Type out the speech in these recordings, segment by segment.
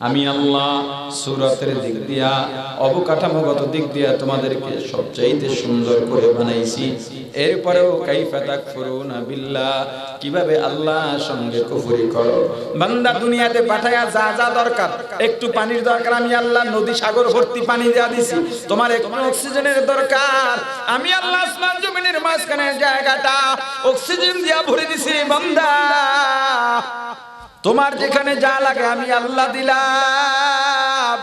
আমি আল্লাহ সূরাতের দিক দিয়া অবকাঠামোগত দিক দিয়া তোমাদেরকে সবচাইতে সুন্দর করে বানাইছি। এরপরেও কাইফা তাকফুরুনা বিল্লাহ, কিভাবে আল্লাহর সঙ্গে কুফরি করো। বান্দা দুনিয়াতে পাঠায়া যা যা দরকার, একটু পানির দরকার, আমি আল্লাহ নদী সাগর ভর্তি পানি দেয়া দিছি। তোমার একটু অক্সিজেনের দরকার, আমি আল্লাহ আসমান জমিনের মাঝখানের জায়গাটা অক্সিজেন দিয়া ভরে দিছি। বান্দা তোমার যেখানে যা লাগে আমি আল্লাহ দিলাম।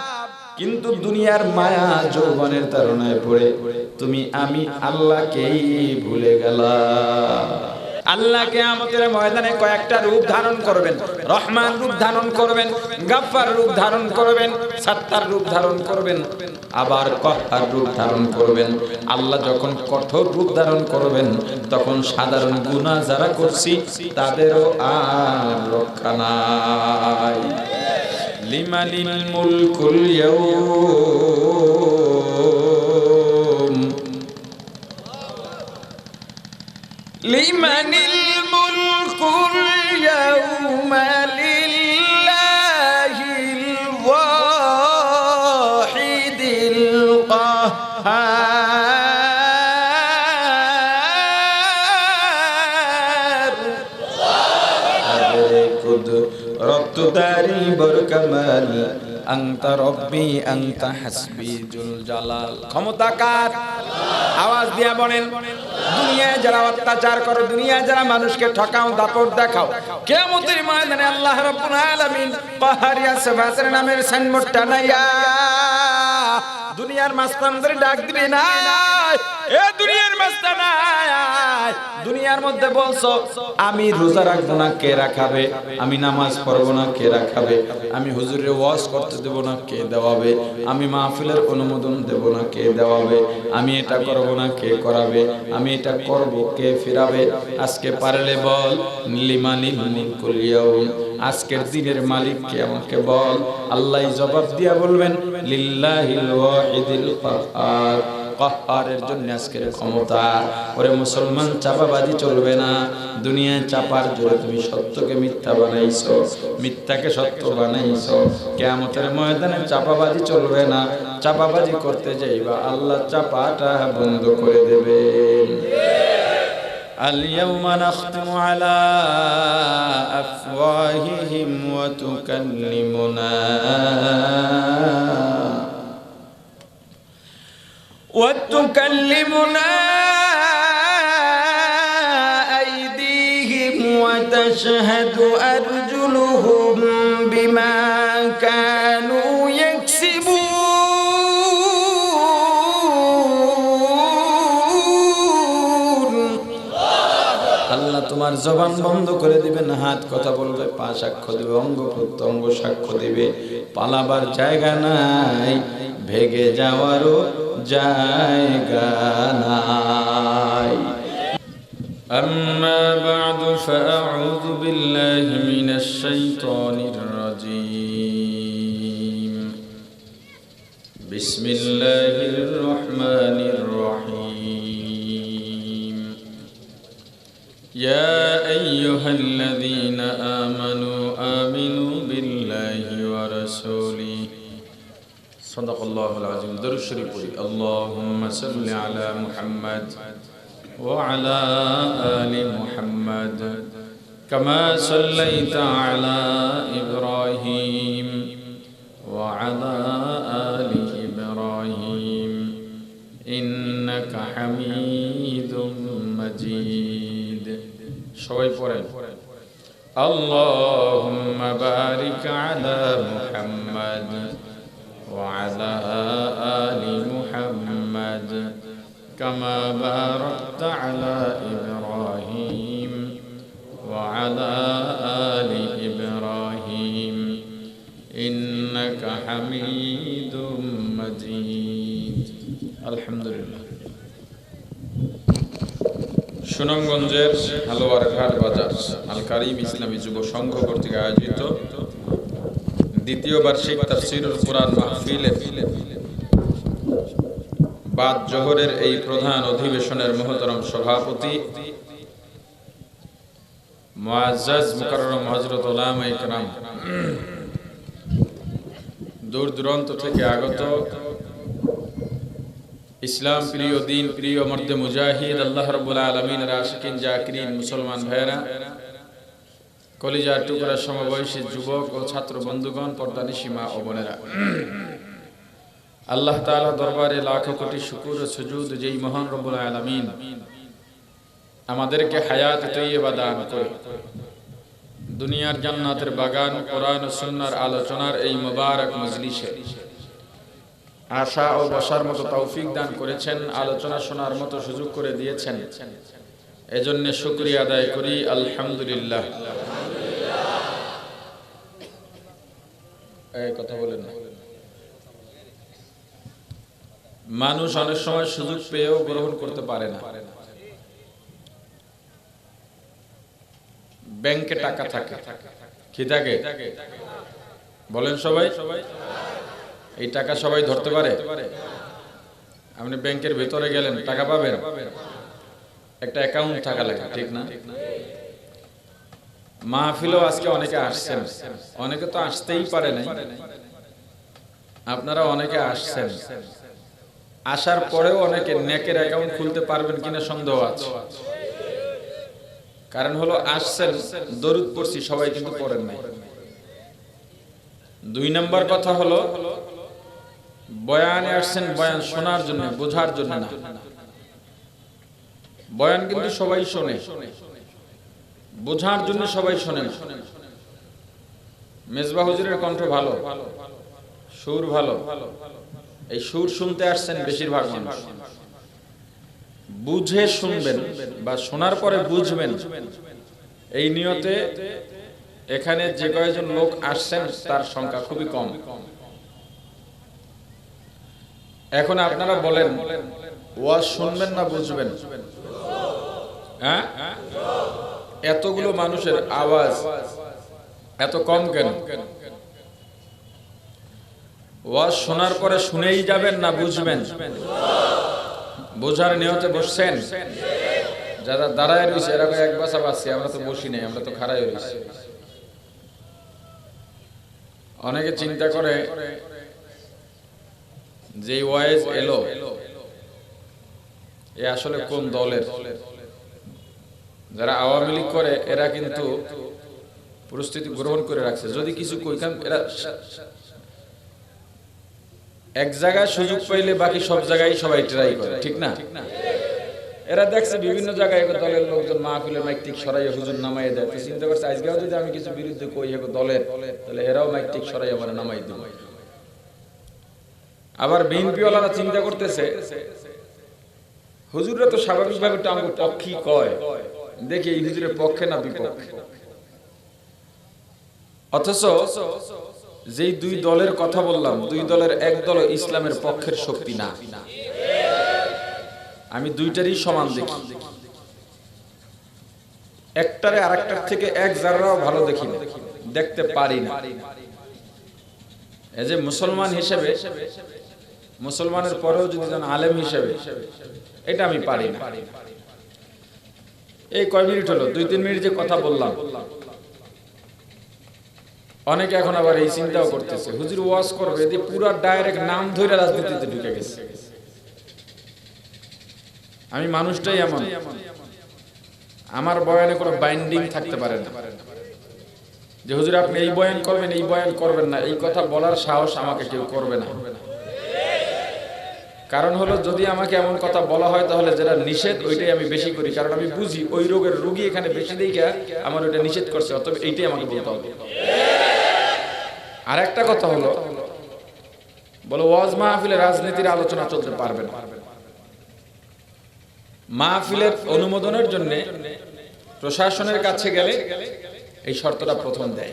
কিন্তু দুনিয়ার মায়া যৌবনের তাড়নায় পড়ে তুমি আমি আল্লাহকেই ভুলে গেলা। আল্লাহ কিয়ামতের ময়দানে কয়েকটা রূপ ধারণ করবেন। রহমান রূপ ধারণ করবেন, গাফফার রূপ ধারণ করবেন, সাত্তার রূপ ধারণ করবেন, আবার কহ্হার রূপ ধারণ করবেন। আল্লাহ যখন কঠোর রূপ ধারণ করবেন তখন সাধারণ গুনাহ যারা করছি তাদেরও আর রক্ষা নাই। লিমানিল মুলকুল ইয়াউম, লিমানিল মুলকুল ইয়াউমা লিল্লাহিল ওয়াহিদিল কাহ্হার। রত্তুদারি বরকামাল আনতা রব্বি আনতা হাসবি জুল জালাল। ক্ষমতা কার? আওয়াজ দিয়া বলেন। দুনিয়ায় যারা অত্যাচার করো, দুনিয়ায় যারা মানুষকে ঠকাও, দাপট দেখাও, কিয়ামতের ময়দানে আল্লাহ রাব্বুল আলামিন পাহাড়িয়া সাফাতের নামের সাইনবোর্ড টানাইয়া দুনিয়ার মাস্তানদের ডাক দিবে না, এ দুনিয়ার মাস্তান, দুনিয়ার মধ্যে বলছো আমি রোজা রাখবো না, কে রাখাবে? আমি নামাজ পড়বো না, কে রাখাবে? আমি হুজুরের ওয়াজ করতে দেব না, কে দেওয়াবে? আমি মাহফিলের অনুমোদন দেব না, কে দেওয়াবে? আমি এটা করবো না, কে করাবে? আমি এটা করব, কে ফিরাবে? আজকে পারলে বল লিমানিল মুলকুল ইয়াউম, আজকের দিনের মালিক কে আমাকে বল। আল্লাহ জবাব দিয়া বলবেন লিল্লাহিল ওয়াহিদিল কাহ্হার, কাহ্হারের জন্য আজকের ক্ষমতা। ওরে মুসলমান, চাপাবাজি চলবে না। দুনিয়ায় চাপার জোরে তুমি সত্যকে মিথ্যা বানাইছো, মিথ্যাকে সত্য বানাইছো। কিয়ামতের ময়দানে চাপাবাজি চলবে না। চাপাবাজি করতে যাইবা, আল্লাহ চাপাটা বন্ধ করে দেবেন। اليوم نختم على أفواههم وتكلمنا أيديهم وتشهد أرجلهم بما كانوا يكسبون। আল্লাহ তোমার জবান বন্ধ করে দিবেন, হাত কথা বলবে, পা সাক্ষ্য দিবে, অঙ্গ প্রত্যঙ্গ সাক্ষ্য দিবে। পালাবার জায়গা নাই, ভেগে যাওয়ারও জায়গা নাই। أما بعد فأعوذ بالله من الشيطان الرجيم. بسم الله الرحمن الرحيم. يا أيها الذين آمنوا آمنوا بالله ورسوله. صدق الله العظيم. درود شريف পড়ি। اللهم صل على محمد وعلى آل محمد كما صليت على إبراهيم وعلى آل إبراهيم إنك حميد مجيد. সবাই পড়েন اللهم بارك على محمد وعلى آل محمد كما باركت على إبراهيم وعلى آل إبراهيم إنك حميد مجيد. الحمد لله. সুনামগঞ্জের হালুয়ারঘাট বাজার আল কারিম ইসলামী যুব সংঘ কর্তৃক আয়োজিত দ্বিতীয় বার্ষিক তাফসীরুল কুরআন মাহফিলে বাদ জোহরের এই প্রধান অধিবেশনের মহতরম সভাপতি মুআজ্জাজ মুকাররম হযরত উলামায়ে কেরাম দূর দূরান্ত থেকে আগত ইসলাম প্রিয়, দিন প্রিয়, মর্দে মুজাহিদ, আল্লাহ রাব্বুল আলামিনের আশিকিন জাকিরিন মুসলমান ভাইরা, কলিজার টুকরা সমবয়সী যুবক ও ছাত্র বন্ধুগণ, পর্দানিশী মা ও বোনেরা, আল্লাহ তাআলা দরবারে লাখো কোটি শুকর ও সুজুদ যেই মহান রব্বুল আলামিন আমাদেরকে হায়াত তৈয়বা দান করে দুনিয়ার জান্নাতের বাগান কোরআন ও সুন্নাহর আলোচনার এই মুবারক মজলিসে আশা ও বসার মতো তৌফিক দান করেছেন, আলোচনা শোনার মতো সুযোগ করে দিয়েছেন, এজন্য শুকরিয়া আদায় করি আলহামদুলিল্লাহ। এই কথা বলেন না। মানুষ অনেক সময় সুযোগ পেয়েও গ্রহণ করতে পারে না। ব্যাংকে টাকা থাকে, কি থাকে বলেন সবাই? এই টাকা সবাই ধরতে পারে? আপনি ব্যাংকের ভেতরে গেলেন, টাকা পাবেন, একটা অ্যাকাউন্ট থাকা লাগে, ঠিক না? মাহফিলও আজকে অনেকে আসছেন, অনেকে তো আসতেই পারে নাই, আপনারা অনেকে আসছেন, আসার পরেও অনেকে নেকের অ্যাকাউন্ট খুলতে পারবেন কিনা সন্দেহ আছে। কারণ হলো আসছেন, দরুদ পড়ছি, সবাই কিন্তু পড়েন নাই। 2 নম্বর কথা হলো বয়ানে আসছেন বয়ান শোনার জন্য, বোঝার জন্য না। বয়ান কিন্তু সবাই শোনে, বোঝার জন্য সবাই শোনে না। মেজবা হুজুরের কণ্ঠ ভালো, সুর ভালো, এই সুর শুনতে আসছেন বেশিরভাগ মানুষ। বুঝে শুনবেন বা শোনার পরে বুঝবেন, এই নিয়তে এখানে যে কয়েকজন লোক আসছেন তার সংখ্যা খুবই কম। এখন আপনারা বলেন, ওয়াজ শুনবেন না বুঝবেন? হ্যাঁ, এতগুলো মানুষের আওয়াজ এত কম কেন? ওয়াজ শোনার পরে শুনেই যাবেন না বুঝবেন? বোঝার নিয়তে বসছেন? যারা দাঁড়ায় রয়েছে এরা এক বাসা বাসছে, আমরা তো বসি নাই, আমরা তো খাড়াই রয়েছি। অনেকে চিন্তা করে যে ওয়াইজ এলো এ আসলে কোন দলের। যারা আওয়ামী লীগ করে এরা কিন্তু প্রস্তুতি গ্রহণ করে রাখছে, যদি কিছু কইখান এরা এক জায়গায় সুযোগ পাইলে বাকি সব জায়গায় সবাই ট্রাই করে, ঠিক না? এরা দেখছে বিভিন্ন জায়গায় দলের লোকজন মাহফিলের মাইক সরাইয়া হুজুর নামাইয়া দেয়, চিন্তা করছে আজকেও যদি আমি কিছু বিরুদ্ধে কই দলের, তাহলে এরাও মাইক সরাইয়া আমার নামাই দেব। আবার বিএনপি ওয়ালারা চিন্তা করতেছে হুজুররা তো স্বাভাবিকভাবে আমাকে পক্ষী কয়, দেখি এই হুজুরের পক্ষে না বিপক্ষে। অথচ যেই 2 দলের কথা বললাম, 2 দলের এক দল ইসলামের পক্ষের শক্তি না। আমি দুইটারই সমান দেখি, একটারে আরেকটার থেকে এক জাররাও ভালো দেখি না, দেখতে পারি না। এই যে মুসলমান হিসেবে, মুসলমানের পরেও যদি আলেম হিসেবে, এটা আমি পারি না। এই কয় মিনিট হলো, 2-3 মিনিট যে কথা বললাম, অনেকে এখন আবার এই চিন্তাও করতেছে হুজুর ওয়াজ করবে যে পুরা ডাইরেক্ট নাম ধরে রাজনীতিতে ঢুকে গেছে। আমি মানুষটাই এমন, আমার বয়ানে কোনো বাইন্ডিং থাকতে পারে না যে হুজুর আপনি এই বয়ান করবেন, এই বয়ান করবেন না, এই কথা বলার সাহস আমাকে কেউ করবে না। কারণ হলো যদি আমাকে এমন কথা বলা হয় তাহলে যেটা নিষেধ ওইটাই আমি বেশি করি, কারণ আমি বুঝি ওই রোগের রোগী এখানে বেশি দেখে আমার ওইটা নিষেধ করছে, অতএব এইটাই আমাকে বলতে হবে। আর একটা কথা হলো, বলো ওয়াজ মাহফিলে রাজনীতির আলোচনা চলতে পারবে না। মাহফিলের অনুমোদনের জন্য প্রশাসনের কাছে গেলে এই শর্তটা প্রথম দেয়,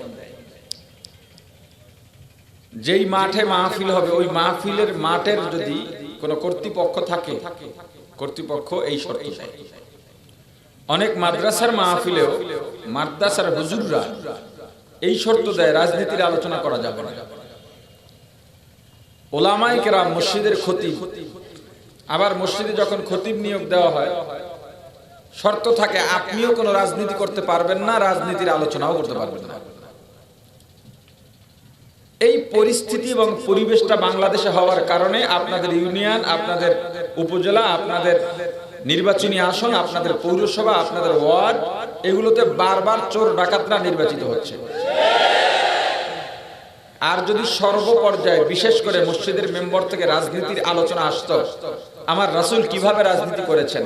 যেই মাঠে মাহফিল হবে ওই মাহফিলের মাঠের যদি কোনো কর্তৃপক্ষ থাকে, কর্তৃপক্ষ এই শর্ত দেয়। অনেক মাদ্রাসার মাহফিলেও মাদ্রাসার হুজুররা এই শর্ত দেয়, রাজনীতির আলোচনা করা যাবে না। ওলামায়ে কেরাম, মসজিদের খতিব, আবার মসজিদে যখন খতিব নিয়োগ দেওয়া হয় শর্ত থাকে আপনিও কোনো রাজনীতি করতে পারবেন না, রাজনীতির আলোচনাও করতে পারবেন না। এই পরিস্থিতি এবং পরিবেশটা বাংলাদেশে হওয়ার কারণে আপনাদের ইউনিয়ন, আপনাদের উপজেলা, আপনাদের নির্বাচনী আসন, আপনাদের পৌরসভা, আপনাদের ওয়ার্ড, এগুলোতে বারবার চোর ডাকাতরা নির্বাচিত হচ্ছে। আর যদি সর্বপর্যায়ে বিশেষ করে মসজিদের মেম্বার থেকে রাজনীতির আলোচনা আসতো, আমার রাসূল কিভাবে রাজনীতি করেছেন,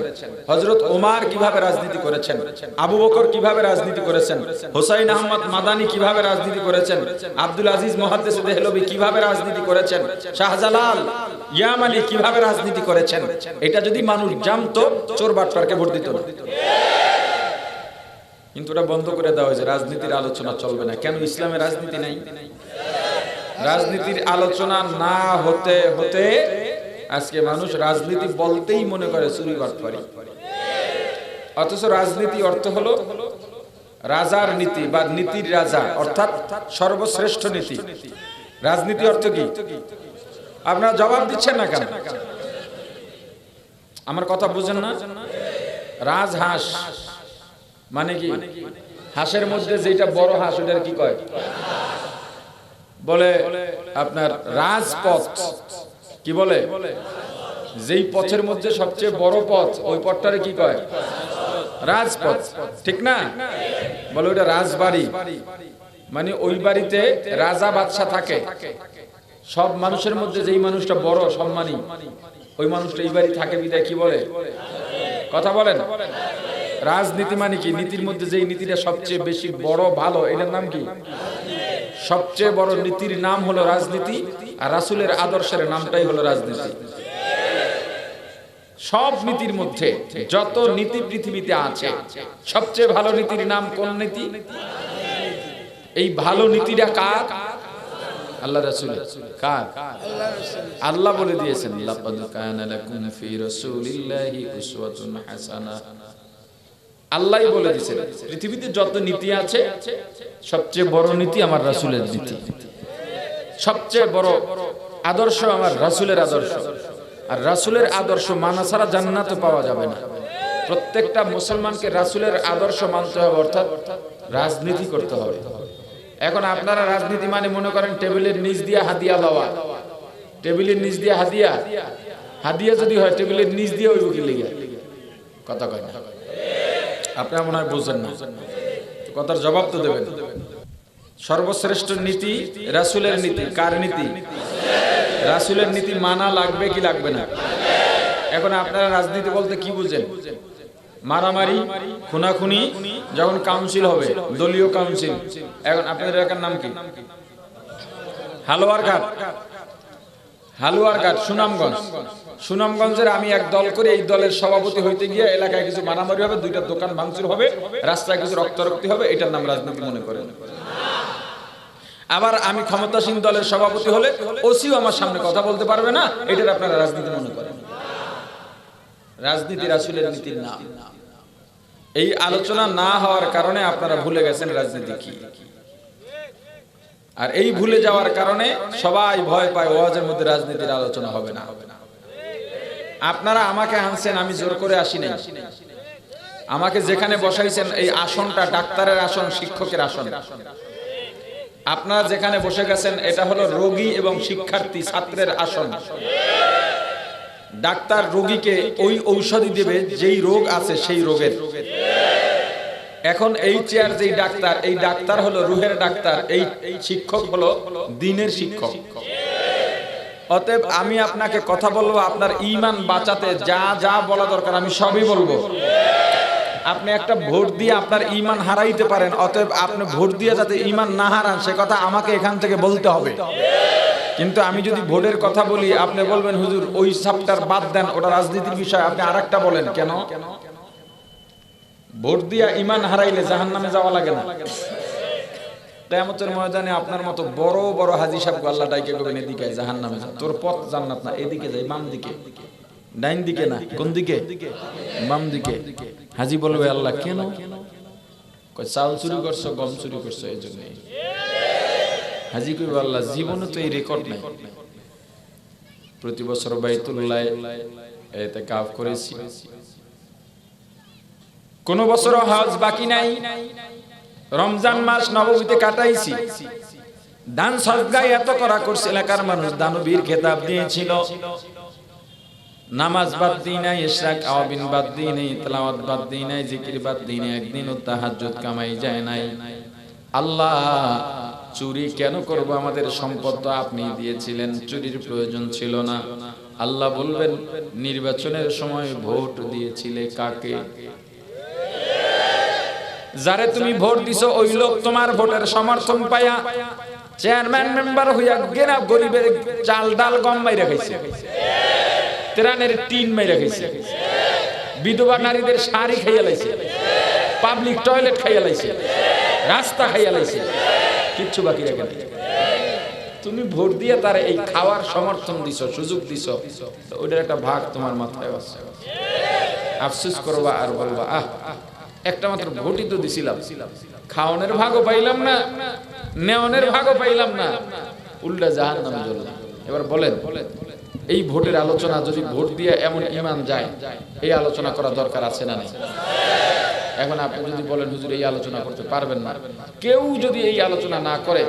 হযরত ওমর কিভাবে রাজনীতি করেছেন, আবু বকর কিভাবে রাজনীতি করেছেন, হুসাইন আহমদ মাদানী কিভাবে রাজনীতি করেছেন, আব্দুল আজিজ মুহাদ্দিস দেহলভী কিভাবে রাজনীতি করেছেন, শাহজালাল ইয়ামানি কিভাবে রাজনীতি করেছেন, এটা যদি মানুষ জানতো, চোর বাটপারকে ভোট দিত না। কিন্তু এটা বন্ধ করে দেওয়া হয়েছে, রাজনীতির আলোচনা চলবে না। কেন? ইসলামে রাজনীতি নাই। রাজনীতির আলোচনা না হতে হতে আজকে মানুষ রাজনীতি বলতেই মনে করে চুরি বাটপারি। অথচ রাজনীতি অর্থ হলো রাজার নীতি বা নীতির রাজা, অর্থাৎ সর্বশ্রেষ্ঠ নীতি। রাজনীতি অর্থ কি? আপনারা জবাব দিচ্ছেন না কেন? আমার কথা বুঝেন না? রাজহাঁস মানে কি? হাঁসের মধ্যে যেটা বড় হাঁস, ওটার কি কয়? বলে আপনার রাজপথ। কি বলে? যেই পথের মধ্যে সবচেয়ে বড় পথ, ওই পথটারে কি কয়? রাজপথ। ঠিক না? বলে ওটা রাজবাড়ি, মানে ওই বাড়িতে রাজা বাদশা থাকে। সব মানুষের মধ্যে যেই মানুষটা বড় সম্মানী, ওই মানুষটা এই বাড়ি থাকে বিদায় কি বলে? কথা বলেন। রাজনীতি মানে কি? নীতির মধ্যে যেই নীতিটা সবচেয়ে বেশি বড় ভালো, এটার নাম কি? সবচেয়ে বড় নীতির নাম হলো রাজনীতি, আর রাসূলের আদর্শের নামটাই হলো রাজনীতি। সব নীতির মধ্যে যত নীতি পৃথিবীতে আছে, সবচেয়ে ভালো নীতির নাম কোন নীতি? এই ভালো নীতিটা কার? আল্লাহ রাসূল। কার? আল্লাহ বলে দিয়েছেন, লাকাদ কানা লাকুম ফি রাসূলিল্লাহি উসওয়াতুন হাসানাহ। আল্লাহই বলে দিয়েছেন পৃথিবীতে যত নীতি আছে, সবচেয়ে বড় নীতি আমার রাসূলের নীতি, সবচেয়ে বড় আদর্শ আমার রাসূলের আদর্শ। আর রাসূলের আদর্শ মানা ছাড়া জান্নাত পাওয়া যাবে না। প্রত্যেকটা মুসলমানকে রাসূলের আদর্শ মানতে হবে, অর্থাৎ রাজনীতি করতে হবে। এখন আপনারা রাজনীতি মানে মনে করেন টেবিলের নিচ দিয়ে হাদিয়া লওয়া। টেবিলের নিচ দিয়ে হাদিয়া, হাদিয়া যদি হয় টেবিলের নিচ দিয়ে ওই কি লেগে কথা কয় না। আপনারা মনে হয় বুঝেন না, কথার জবাব তো দেবেন। সর্বশ্রেষ্ঠ নীতি রাসূলের নীতি। কার নীতি? রাসূলের নীতি মানা লাগবে কি লাগবে না? এখন আপনারা রাজনীতি বলতে কি বুঝেন? মারামারি, খুনাখুনি, যখন কাউন্সিল হবে, দলীয় কাউন্সিল। এখন আপনাদের এলাকার নাম কি? হালুয়ারঘাট। হালুয়ারঘাট সুনামগঞ্জ। সুনামগঞ্জের আমি এক দল করে এই দলের সভাপতি হইতে গিয়ে এলাকায় কিছু মারামারি হবে, দুইটা দোকান ভাঙচুর হবে, রাস্তায় কিছু রক্তারক্তি হবে, এটার নাম রাজনীতি মনে করেন? আবার আমি ক্ষমতাসীন দলের সভাপতি হলে ওসিও আমার সামনে কথা বলতে পারবে না, এটার আপনারা রাজনীতি মনে করেন? রাজনীতি রাসূলের নীতির নাম। এই আলোচনা না হওয়ার কারণে আপনারা ভুলে গেছেন রাজনীতি কি। আর এই ভুলে যাওয়ার কারণে সবাই ভয় পায় ওয়াজের মধ্যে রাজনীতির আলোচনা হবে না। আপনারা আমাকে আনছেন, আমি জোর করে আসি নাই। আমাকে যেখানে বসাইছেন এই আসনটা ডাক্তারের আসন, শিক্ষকের আসন। আপনারা যেখানে বসে গেছেন এটা হলো রোগী এবং শিক্ষার্থী, ছাত্রের আসন। ডাক্তার রোগীকে ওই ঔষধি দেবে যেই রোগ আছে সেই রোগের। এখন এই চেয়ার যেই ডাক্তার, এই ডাক্তার হলো রুহের ডাক্তার, এই শিক্ষক হলো দ্বীনের শিক্ষক। অতএব আমি আপনাকে কথা বলবো, আপনার ঈমান বাঁচাতে যা যা বলা দরকার আমি সবই বলবো। আপনি একটা ভোট দিয়ে আপনার ঈমান হারাইতে পারেন, অতএব আপনি ভোট দিয়ে যাতে ঈমান না হারান সে কথা আমাকে এখান থেকে বলতে হবে। কিন্তু আমি যদি ভোটের কথা বলি, আপনি বলবেন হুজুর ওই চ্যাপ্টার বাদ দেন, ওটা রাজনীতির বিষয়, আপনি আরেকটা বলেন। কেন? ভোট দিয়া ঈমান হারাইলে জাহান্নামে যাওয়া লাগে না? কিয়ামতের ময়দানে আপনার মতো বড় বড় হাজী সাহেব আল্লাহ ডাইকে কবেন এদিকে জাহান্নামে যা, তোর পথ জান্নাত না, এদিকে যাই, বাম দিকে, ডাইন দিকে না, কোন দিকে? বাম দিকে। হাজী বলবে আল্লাহ কেন? কয় চাল চুরি করছো, গম চুরি করছো, এই জন্য। হাজী কইবে আল্লাহ জীবনে তো এই রেকর্ড নাই, প্রতি বছর বাইতুল্লাহ ইতিকাফ করেছি, কোন বছর হজ বাকি নাই, রমজান মাস নববীতে কাটাইছি, দান সদকা এত করা করছে, এলাকার মানুষ দানবীর খেতাব দিয়েছিল। নামাজ বাদ দিই নাই, ইশরাক আওয়াবিন বাদ দিই নাই, তেলাওয়াত বাদ দিই নাই, জিকির বাদ দিই নাই, একদিনও তাহাজ্জুদ কামাই যায় নাই। আল্লাহ চুরি কেন করব, আমাদের সম্পদ তো আপনি দিয়েছিলেন, চুরির প্রয়োজন ছিল না। আল্লাহ বলবেন নির্বাচনের সময় ভোট দিয়েছিলে কাকে? যারে তুমি ভোট দিছো ওই লোক তোমার ভোটের সমর্থন পায়া চেয়ারম্যান মেম্বার হইয়া গেনা গরিবের চাল ডাল গম মাইরা খাইছে, ত্রাণের টিন মাইরা খাইছে, বিধবা নারীদের শাড়ি খাইয়া লাইছে, পাবলিক টয়লেট খাইয়া লাইছে, রাস্তা খাইয়া লাইছে, কিচ্ছু বাকি রাখে নাই। তুমি ভোট দিয়ে তার এই খাওয়ার সমর্থন দিছো, সুযোগ দিছো, ওইটার একটা ভাগ তোমার মাথায় আছে। আফসোস করবা আর বলবা আহ একটা মাত্র ভোটই তো দিছিলাম, খাওয়ানোর ভাগও পাইলাম না, নেওয়ানোর ভাগও পাইলাম না, উল্টা জাহান্নামে জ্বললাম। এবার বলেন এই ভোটের আলোচনা যদি ভোট দিয়ে এমন ঈমান যায়, এই আলোচনা করা দরকার আছে না নাই? এখন আপনি যদি বলেন হুজুর এই আলোচনা করতে পারবেন না, কেউ যদি এই আলোচনা না করে,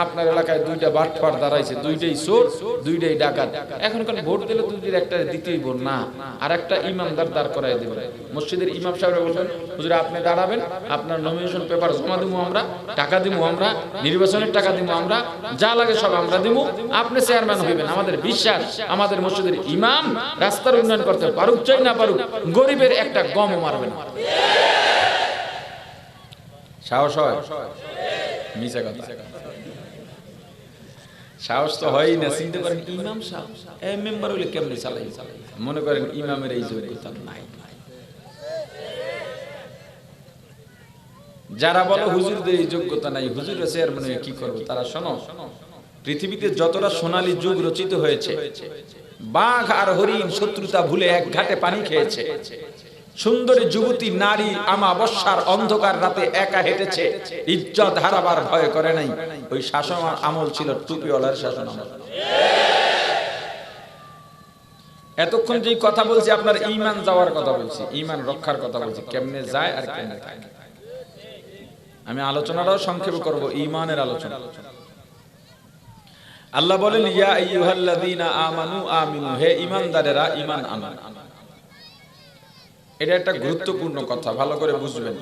আপনার এলাকায় দুইটা বাটপার দাঁড়াইছে, দুইটাই চোর, দুইটাই ডাকাত, এখন কোন ভোট দিলে দুইটির একটা দিতেই ভোট না, আর একটা ইমামদার দাঁড় করাই দেবেন। মসজিদের ইমাম সাহেব বলবেন হুজুর আপনি দাঁড়াবেন, আপনার নমিনেশন পেপার জমা দিব আমরা, টাকা দিব আমরা, নির্বাচনের টাকা দিব আমরা, যা লাগে সব আমরা দিব, আপনি চেয়ারম্যান হইবেন। আমাদের বিশ্বাস আমাদের মসজিদের ইমাম রাস্তার উন্নয়ন করতে পারুক চাই না পারুক, গরিবের একটা গমও মারবে না। সাহস হয়? মিছা কথা, সাহস তো হয়ই না। চিন্তা করেন ইমাম সাহেব এই মেম্বার হইলে কেমনে চালাই, মনে করেন ইমামের এই যোগ্যতা নাই। যারা বলে হুজুরদের এই যোগ্যতা নাই, হুজুর চেয়ারম্যান হয়ে কি করবো, তারা শোনো, পৃথিবীতে যতটা সোনালী যুগ রচিত হয়েছে, বাঘ আর হরিণ শত্রুতা ভুলে এক ঘাটে পানি খেয়েছে, সুন্দরী যুবতী নারী আমাবস্যার অন্ধকার রাতে একা হেঁটেছে, ইজ্জত হারাবার ভয় করে নাই। ওই শাসন আমল ছিল টুপিওয়ালার শাসন আমল। এতক্ষণ যে কথা বলছি আপনার ঈমান যাওয়ার কথা বলছি, ঈমান রক্ষার কথা বলছি, কেমনে যায় আর কেমনে থাকে। আমি আলোচনাটাও সংক্ষেপ করব, ঈমানের আলোচনা। আল্লাহ বলেন ইয়া আইয়ুহাল্লাযীনা আমানু আমিনু, হে ঈমানদারেরা ঈমান আনো। এটা একটা গুরুত্বপূর্ণ কথা, ভালো করে বুঝবেন।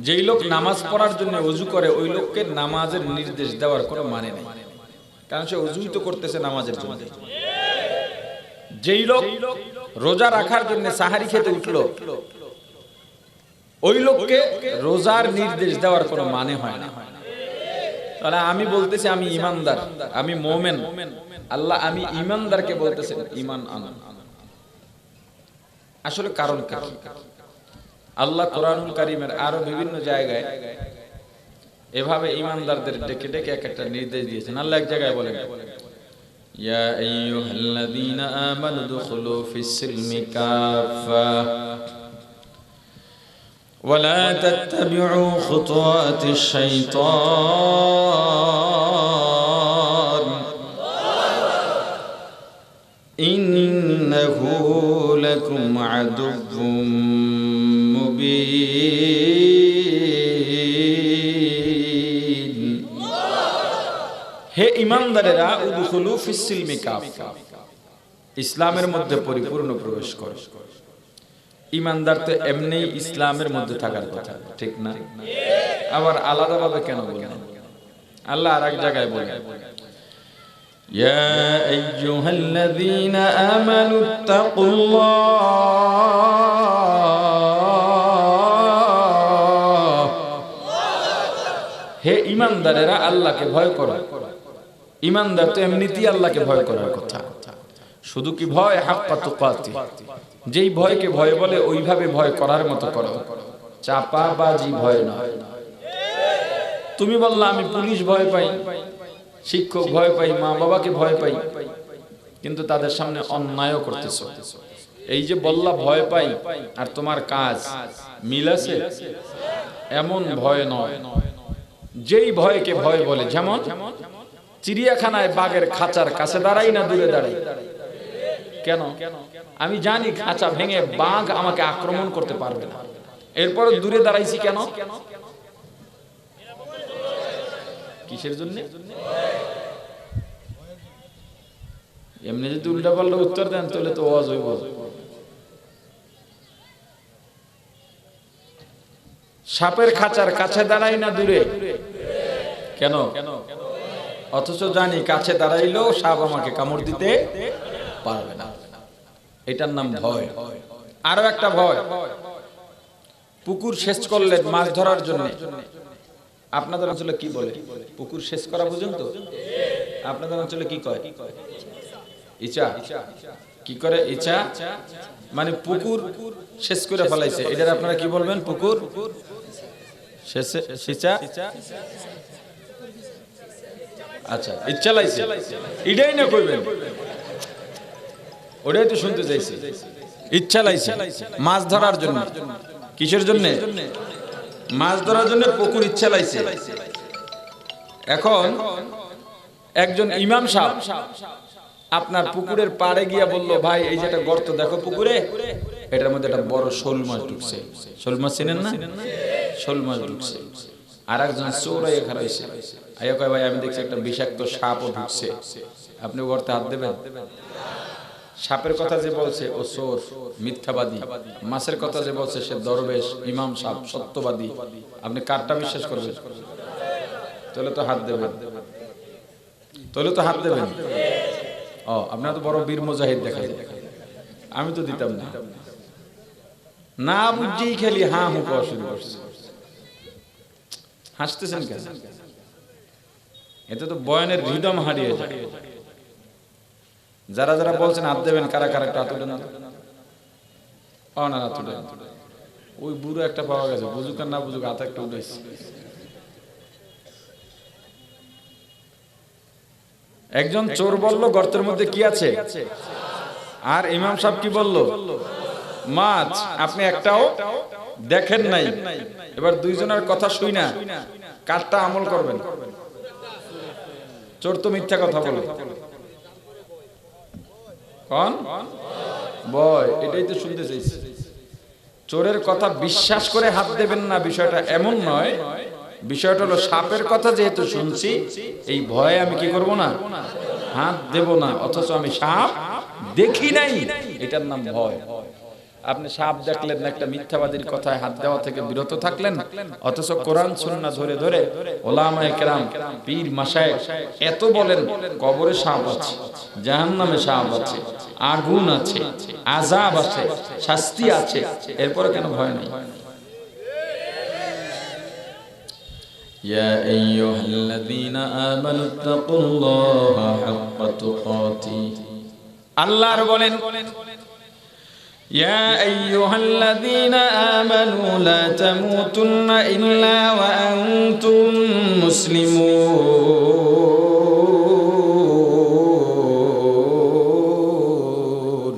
যেই লোক নামাজ পড়ার জন্য ওযু করে ওই লোককে নামাজের নির্দেশ দেওয়ার কোনো মানে নেই, কারণ সে ওযুই তো করতেছে নামাজের জন্য। যেই লোক রোজা রাখার জন্য সাহারি খেতে উঠলো ওই লোককে রোজার নির্দেশ দেওয়ার কোনো মানে হয় না। তাহলে আমি বলতেছি আমি ঈমানদার, আমি মুমিন, আল্লাহ আমি ঈমানদারকে বলতেছেন ঈমান আনো। আসলে কারণ কি? আল্লাহ কোরআনুল কারীমের আরো বিভিন্ন জায়গায় এভাবে ঈমানদারদের ডেকে ডেকে এক একটা নির্দেশ দিয়েছেন। আল্লাহ এক জায়গায় বলেন ইয়া আইয়ুহাল্লাযীনা আমানু দুখুলু ফিস-সিলমি কাফা ওয়া লা তাত্তাবিউ খুতুওয়াতিশ শাইতান ইন্নাহু লাকুম আদুউম মুবিন। হে ঈমানদারেরা উদখুলু ফিস-সিলমি কাফা, ইসলামের মধ্যে পরিপূর্ণ প্রবেশ করো। ঈমানদার তো এমনিই ইসলামের মধ্যে থাকার কথা, ঠিক না? আবার আলাদাভাবে কেন বলেন? আল্লাহ আরেক জায়গায় বলেন ইয়া আইয়ুহাল্লাযীনা আমানুত্তাকুল্লাহ, হে ঈমানদারেরা আল্লাহকে ভয় করো। ঈমানদার তো এমনিতেই আল্লাহকে ভয় করার কথা। শুধু কি ভয়, হাক্কা তুকাতি, যেই ভয়কে ভয় বলে ওইভাবে ভয় করার মতো করো, চাপাবাজি ভয় নয়। তুমি বললা আমি পুলিশ ভয় পাই, শিক্ষক ভয় পাই, মা বাবাকে ভয় পাই, কিন্তু তাদের সামনে অন্যায়ও করতেছো। এই যে বললা ভয় পাই আর তোমার কাজ মিল আছে? এমন ভয় নয়। যেই ভয়কে ভয় বলে, যেমন চিড়িয়াখানায় বাঘের খাঁচার কাছে দাঁড়াই না দূরে দাঁড়াই, কেন? আমি জানি খাঁচা ভেঙে বাঘ আমাকে আক্রমণ করতে পারবে না, এরপর দূরে দাঁড়াইছি কেন? কিসের জন্য? এমনি যদি উল্টা পাল্টা উত্তর দেন তাহলে তো ওয়াজ হইব। সাপের খাঁচার কাছে দাঁড়াই না দূরে? কেন? অথচ জানি কাছে দাঁড়াইলেও সাপ আমাকে কামড় দিতে পারবে না। এটার নাম ভয়। আরো একটা ভয়, পুকুর সেচ করলেন মাছ ধরার জন্য। আপনাদের অঞ্চলে কি বলে? পুকুর সেচ করা বুঝেন তো? আপনাদের অঞ্চলে কি কয়? ইচা। কি করে? ইচা মানে পুকুর সেচ করে ফেলাইছে, এটার আপনারা কি বলবেন? পুকুর সেচা। আচ্ছা, ইচ্ছা লাইছে, এটাই না কইবেন? ওটাই তো শুনতে চাইছি। ইচ্ছা লাইছে মাছ ধরার জন্য। কিসের জন্য? মাছ ধরার জন্য পুকুর ইচ্ছা লাইছে। এখন একজন ইমাম সাহেব আপনার পুকুরের পাড়ে গিয়া বলল, ভাই এই যে একটা গর্ত দেখো পুকুরে, এটার মধ্যে একটা বড় শোল মাছ ঢুকছে। শোল মাছ চিনেন না? শোল মাছ ঢুকছে। আর একজন চোর আইয়া খারাইছে, আইয়া কয়, ভাই আমি দেখছি একটা বিষাক্ত সাপও ঢুকছে, আপনি গর্তে হাত দেবেন? সাপের কথা যে বলছে ও চোর, মিথ্যাবাদী। মাছের কথা যে বলছে সে দরবেশ, ইমাম সাহেব, সত্যবাদী। আপনি কারটা বিশ্বাস করবেন? তাহলে তো হাত দেবেন। তাহলে তো হাত দেবেন। ও, আপনার তো বড় বীর মুজাহিদ দেখা যায়। আমি তো দিতাম না। না বুঝেই খালি হা হু পাওয়া শুরু করছে। হাসতেছেন কেন? এতে তো বয়ানের হৃদম হারিয়ে যায়। যারা যারা বলছেন হাত দেবেন, কারা কারা একটা হাত উঠেন? ও না, হাত উঠেন। ওই বুড়ো একটা পাওয়া গেছে, বুঝুক আর না বুঝুক হাত একটা উঠেছে। একজন চোর বলল গর্তের মধ্যে কি আছে, আর ইমাম সাহেব কি বলল? মাছ। আপনি একটাও দেখেন নাই। এবার দুইজনের কথা শুই না, কারটা আমল করবেন? চোর তো মিথ্যা কথা বলে। কোন বয়? এটাই তো শুনতে চাইছি। চোরের কথা বিশ্বাস করে হাত দেবেন না, বিষয়টা এমন নয়। বিষয়টা হলো সাপের কথা যেহেতু শুনছি, এই ভয়ে আমি কি করব না? হাত দেব না। অথচ আমি সাপ দেখি নাই, এটার নাম ভয়। আপনি সাপ দেখলেন না, একটা মিথ্যাবাদীর কথায় হাত দেওয়া থেকে বিরত থাকলেন, অথচ কোরআন সুন্নাহ ধরে ধরে ওলামায়ে কেরাম, পীর মাশায়েখ এত বলেন কবরে সাপ আছে, জাহান্নামে সাপ আছে, আগুন আছে, আযাব আছে, শাস্তি আছে, এরপরে কেন ভয় নাই? ইয়া আইয়ুহাল্লাযীনা আমানুত্তাকুল্লাহা হাক্কা তুকাতিহি। আল্লাহর বলেন, ইয়া আইয়ুহাল্লাযীনা আমানু লা তামুতুন্না ইল্লা ওয়া আনতুম মুসলিমুন।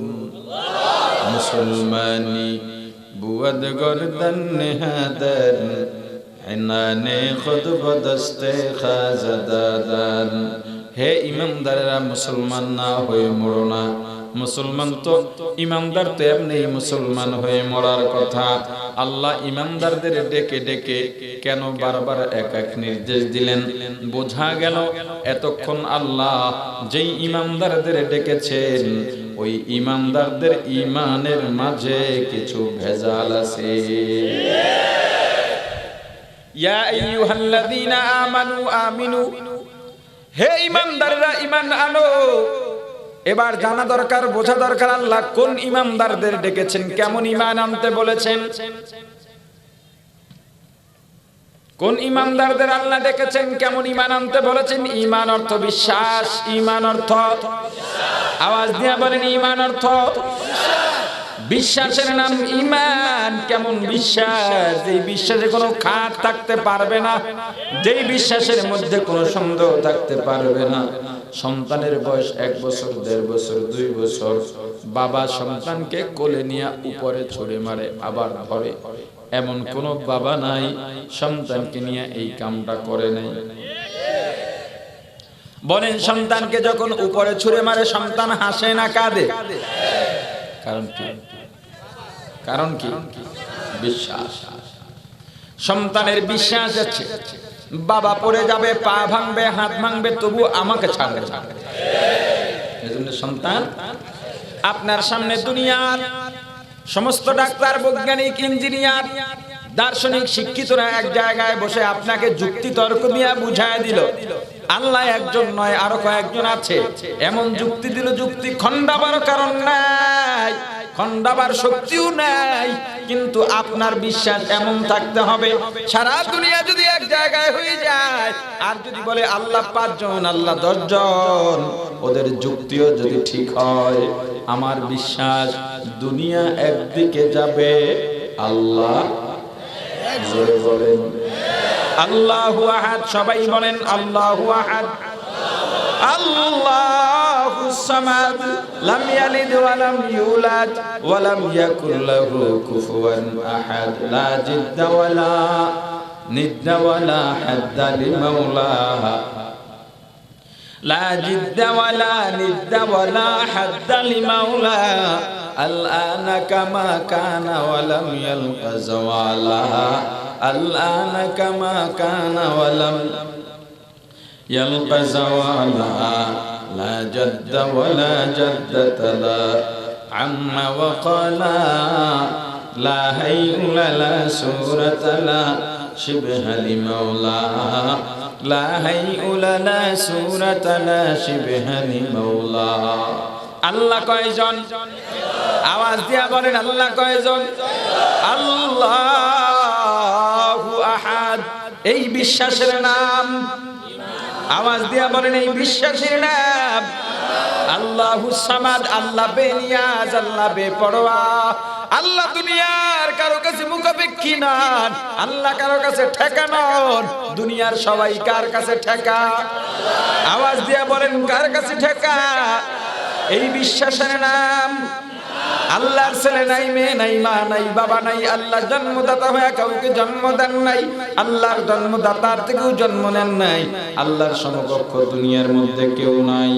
মুসলমানি বুয়াদ গর্দান নেহাদার, ইনানে খুদ বদস্তে খাজাদাদান। হে ইমানদারেরা, মুসলমান না হয়ে মরো না। মুসলমান তো ইমানদার তো এমনি মুসলমান হয়ে মরার কথা। আল্লাহ ইমানদারদের ডেকে ডেকে কেন বারবার এক এক নির্দেশ দিলেন? বোঝা গেল এতক্ষণ আল্লাহ যেই ইমানদারদের ডেকেছেন, ওই ইমানদারদের ঈমানের মাঝে কিছু ভেজাল আছে। ইয়া আইয়ুহাল্লাযীনা আমানু আমিনু, হে ঈমানদাররা ঈমান আনো। এবার জানা দরকার, বোঝা দরকার আল্লাহ কোন ঈমানদারদের ডেকেছেন, কেমন ঈমান আনতে বলেছেন। কোন ঈমানদারদের আল্লাহ ডেকেছেন, কেমন ঈমান আনতে বলেছেন। ঈমান অর্থ বিশ্বাস, ঈমান অর্থ আওয়াজ দিয়ে বলেন, ঈমান অর্থ বিশ্বাসের নাম ঈমান। কেমন বিশ্বাস? যেই বিশ্বাসে কোনো খাত থাকতে পারবে না, যেই বিশ্বাসের মধ্যে কোনো সন্দেহ থাকতে পারবে না। সন্তানের বয়স 1 বছর, 1.5 বছর, 2 বছর, বাবা সন্তানকে কোলে নিয়ে উপরে ছুঁড়ে মারে আবার ধরে, এমন কোন বাবা নাই সন্তানকে নিয়ে এই কামটা করে নাই। বলেন, সন্তানকে যখন উপরে ছুঁড়ে মারে সন্তান হাসে না কাঁদে? কারণ কি? কারণ কি? বিশ্বাস। সন্তানের বিশ্বাস আছে, বাবা পড়ে যাবে, পা ভাঙবে, হাত ভাঙবে, তবু আমাকে ছাড়বে না। এজন্য সন্তান, আপনার সামনে দুনিয়ার সমস্ত ডাক্তার, বৈজ্ঞানিক, ইঞ্জিনিয়ার, দার্শনিক, শিক্ষিতরা এক জায়গায় বসে আপনাকে যুক্তি তর্ক দিয়ে বুঝায় দিল আল্লাহ একজন নয়, আরো কয়েকজন আছে। এমন যুক্তি দিল, যুক্তি খন্ডাবার কারণ নাই, খন্ডাবার শক্তিও নাই। কিন্তু আপনার বিশ্বাস এমন থাকতে হবে, সারা দুনিয়া যদি এক জায়গায় হয়ে যায় আর যদি বলে আল্লাহ 5 জন, আল্লাহ 10 জন, ওদের যুক্তিও যদি ঠিক হয়, আমার বিশ্বাস দুনিয়া একদিকে যাবে, আল্লাহ বলেন আল্লাহু আহাদ। সবাই বলেন আল্লাহু আহাদ। আল্লাহুস সামাদ, লাম ইয়ালিদ ওয়া লাম ইউলাদ ওয়া লাম ইয়াকুল লাহু কুফুয়ান আহাদ। লা জিদ্দা ওয়ালা নিদ্দা ওয়ালা হাদ্দা লিমাওলাহা, লা জিদ্দা ওয়ালা নিদ্দা ওয়ালা হাদ্দা লিমাওলাহা। আল-আনা কামা কানা ওয়া লাম ইয়ালকা যাওয়ালাহা, আল-আনা কামা কানা ওয়া লাম يلقى زوالها. لا جد ولا جدة لا عم وقالا، لا هيئ لا سورة لا شبه لمولاها، لا هيئ لا سورة لا شبه لمولاها। আল্লাহ কয়জন? আওয়াজ দিয়া বলেন আল্লাহ কয়জন? আল্লাহু আহাদ। এই বিশ্বাসের নাম, আওয়াজ দিয়া বলেন এই বিশ্বাসের নাম আল্লাহুস সামাদ। আল্লাহ বেনিয়াজ, আল্লাহ বেপরোয়া, আল্লাহ দুনিয়ার কারো কাছে মুখাপেক্ষী নন, আল্লাহ কারো কাছে ঠেকা নন। দুনিয়ার সবাই কার কাছে ঠেকা? আওয়াজ দিয়া বলেন কার কাছে ঠেকা? এই বিশ্বাসের নাম। আল্লাহর ছেলে নাই, মেয়ে নাই, মা নাই, বাবা নাই, আল্লাহ জন্মদাতা হয়ে কাউকে জন্ম দেন নাই, আল্লাহর জন্মদাতার থেকেও জন্ম নেন নাই, আল্লাহর সমকক্ষ দুনিয়ার মধ্যে কেউ নাই।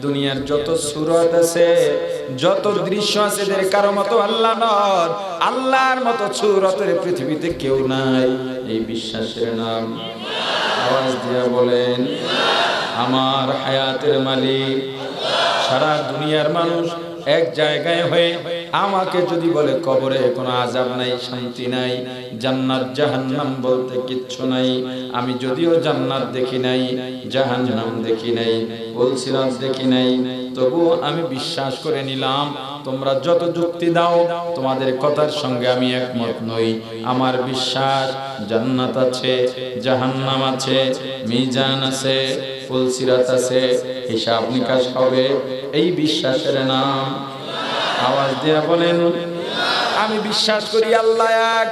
দুনিয়ার যত সূরত আছে, যত দৃশ্য আছে, এদের কারো মতো আল্লাহ নন, আল্লাহর মতো সূরতের পৃথিবীতে কেউ নাই। এই বিশ্বাসের নাম। আওয়াজ দিয়া বলেন আমার হায়াতের মালিক। সারা দুনিয়ার মানুষ এক জায়গায় হয়ে আমাকে যদি বলে কবরে কোনো আযাব নাই, শান্তি নাই, জান্নাত জাহান্নাম বলতে কিচ্ছু নাই, আমি যদিও জান্নাত দেখি নাই, জাহান্নাম দেখি নাই, বলছিলাম দেখি নাই, তবুও আমি বিশ্বাস করে নিলাম তোমরা যত যুক্তি দাও তোমাদের কথার সঙ্গে আমি একমত নই। আমার বিশ্বাস জান্নাত আছে, জাহান্নাম আছে, মিজান আছে, ফুলসিরাত আছে, হিসাব নিকাশ হবে। এই বিশ্বাসের নাম। আওয়াজ দিয়া বলেন আমি বিশ্বাস করি আল্লাহ এক।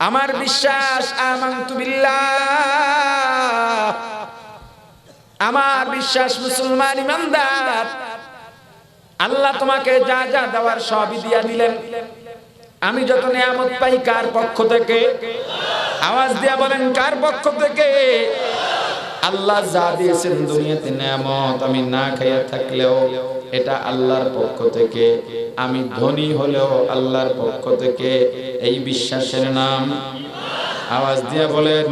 আমার বিশ্বাস আমানতু বিল্লাহ, আমার বিশ্বাস মুসলমান ইমানদার। আল্লাহ তোমাকে যা যা দেওয়ার সবই দিয়া দিলেন। আমি যত নিয়ামত পাই কার পক্ষ থেকে? আওয়াজ দিয়া বলেন কার পক্ষ থেকে? আল্লাহ যা দিয়েছেন দুনিয়াতে নিয়ামত, আমি না খাইয়া থাকলেও এটা আল্লাহর পক্ষ থেকে, আমি ধনী হলেও আল্লাহর পক্ষ থেকে। এই বিশ্বাসের নাম। আওয়াজ দিয়া বলেন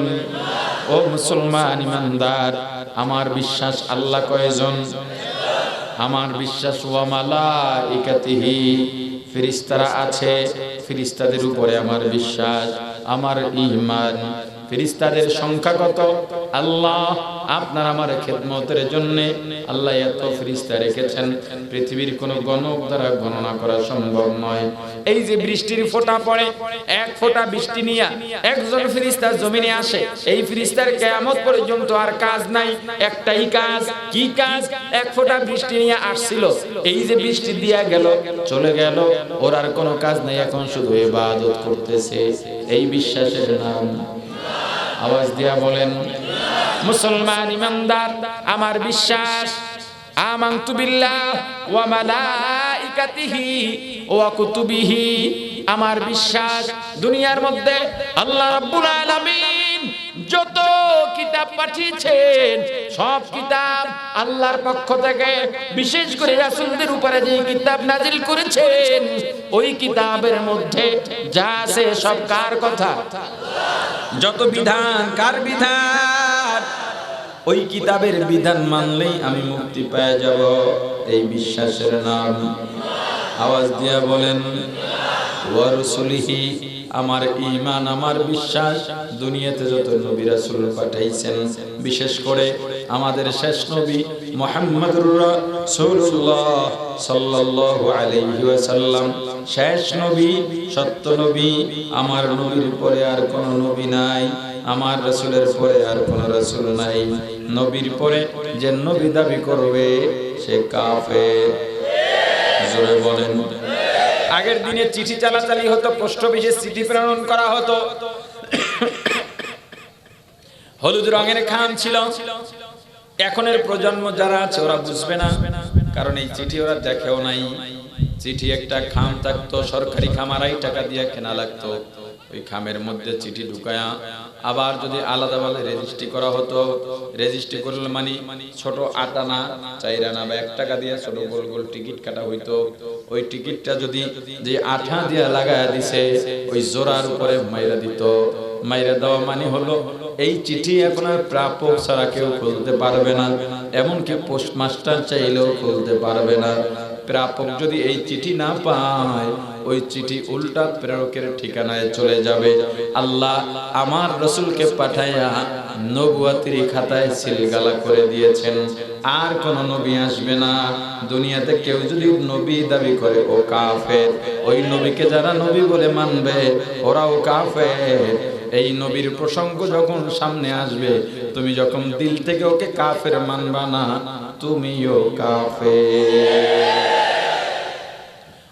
ও মুসলমান ইমানদার, আমার বিশ্বাস আল্লাহ কয়জন? আমার বিশ্বাস ওয়া মালাইকাতিহি, ফেরেশতারা আছে, ফেরেশতাদের উপরে আমার বিশ্বাস, আমার ঈমান। ফেরেশতাদের সংখ্যা কত? আল্লাহ আপনার আমার খেদমতের জন্য আল্লাহ এত ফেরেশতা রেখেছেন, পৃথিবীর কোনো গণক দ্বারা গণনা করা সম্ভব নয়। এই যে বৃষ্টির ফোঁটা পড়ে, এক ফোঁটা বৃষ্টি নিয়ে একজন ফেরেশতা জমিনে আসে, এই ফেরেশতার কিয়ামত পর্যন্ত আর কাজ নাই, একটাই কাজ। কি কাজ? এক ফোঁটা বৃষ্টি নিয়ে আসছিল, এই যে বৃষ্টি দিয়া গেল, চলে গেল, ওর আর কোনো কাজ নাই, এখন শুধু ইবাদত করতেছে। এই বিশ্বাসের নাম। আওয়াজ দিয়া বলেন মুসলমান ইমানদার, আমার বিশ্বাস আমানতু বিল্লাহ ওয়া মালাইকাতিহি ওয়া কুতুবিহি, আমার বিশ্বাস দুনিয়ার মধ্যে আল্লাহ রাব্বুল আলামিন যত কিতাব পাঠিয়েছেন সব কিতাব আল্লাহর পক্ষ থেকে। বিশেষ করে রাসূলদের উপরে যে কিতাব নাজিল করেছেন ওই কিতাবের মধ্যে যা আছে সব কার কথা? যত বিধান কার বিধান? ওই কিতাবের বিধান মানলেই আমি মুক্তি পেয়ে যাব। এই বিশ্বাসের নাম, আওয়াজ দিয়া বলেন ওয়া রাসূলিহি। আমার ঈমান, আমার বিশ্বাস, দুনিয়াতে যত নবী রাসূল পাঠাইছেন, বিশেষ করে আমাদের শেষ নবী মুহাম্মদুর রাসূলুল্লাহ সাল্লাল্লাহু আলাইহি ওয়াসাল্লাম, শেষ নবী, সত্য নবী। আমার নবীর পরে আর কোন নবী নাই, আমার রাসূলের পরে আর কোন রাসূল নাই। নবীর পরে যে নবী দাবি করবে সে কাফের। জোরে বলেন। আগের দিনে চিঠি চালাচালি হতো, পোস্ট অফিসে চিঠি প্রেরণ করা হতো, হলুদ রঙের খাম ছিল। এখনের প্রজন্ম যারা আছে ওরা বুঝবে না, কারণ এই চিঠি ওরা দেখেও নাই। চিঠি একটা খাম থাকতো, সরকারি খাম, 2.5 টাকা দিয়ে কেনা লাগতো। ওই খামের মধ্যে চিঠি ঢুকায়া আবার যদি আলাদাভাবে রেজিস্ট্রি করা হতো, রেজিস্ট্রি করলে মানে ছোট 8 আনা 4 আনা বা 1 টাকা দিয়ে ছোট গোল গোল টিকিট কাটা হইতো। ওই টিকিটটা যদি যে আঠা দিয়ে লাগায়া দিছে, ওই জোড়ার উপরে মাইরা দিত। মাইরা দেওয়া মানে হলো এই চিঠি এখন আর প্রাপক ছাড়া কেউ খুলতে পারবে না, এমনকি পোস্টমাস্টার চাইলেও খুলতে পারবে না। প্রাপক যদি এই চিঠি না পায়, ওই চিঠি উল্টা প্রেরকের ঠিকানায় চলে যাবে। আল্লাহ আমার রাসূলকে পাঠায়া নবুয়তের খাতায় সিলগালা করে দিয়েছেন, আর কোন নবী আসবে না। দুনিয়াতে কেউ যদি নবী দাবি করে ও কাফের, ওই নবীকে যারা নবী বলে মানবে ওরাও কাফের। এই নবীর প্রসঙ্গ যখন সামনে আসবে, তুমি যখন দিল থেকে ওকে কাফের মানবা না, তুমিও কাফের।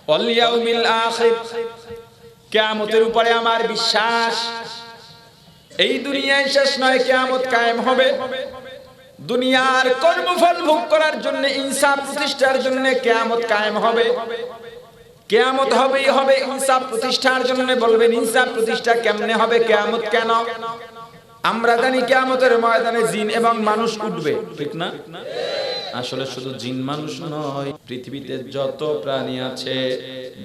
ওয়াল ইয়াউমিল আখির, কিয়ামতের উপরে আমার বিশ্বাস। এই দুনিয়ায় শেষ নয়, কিয়ামত কায়েম হবে। দুনিয়ার কর্মফল ভোগ করার জন্য, ইনসাফ প্রতিষ্ঠার জন্য কিয়ামত কায়েম হবে। কিয়ামত হবেই হবে ইনসাফ প্রতিষ্ঠার জন্য। বলবেন ইনসাফ প্রতিষ্ঠা কেমনে হবে? কিয়ামত কেন? আমরা জানি কিয়ামতের ময়দানে জিন এবং মানুষ উঠবে, ঠিক না? আসলে শুধু জিন মানুষ নয়, পৃথিবীতে যত প্রাণী আছে,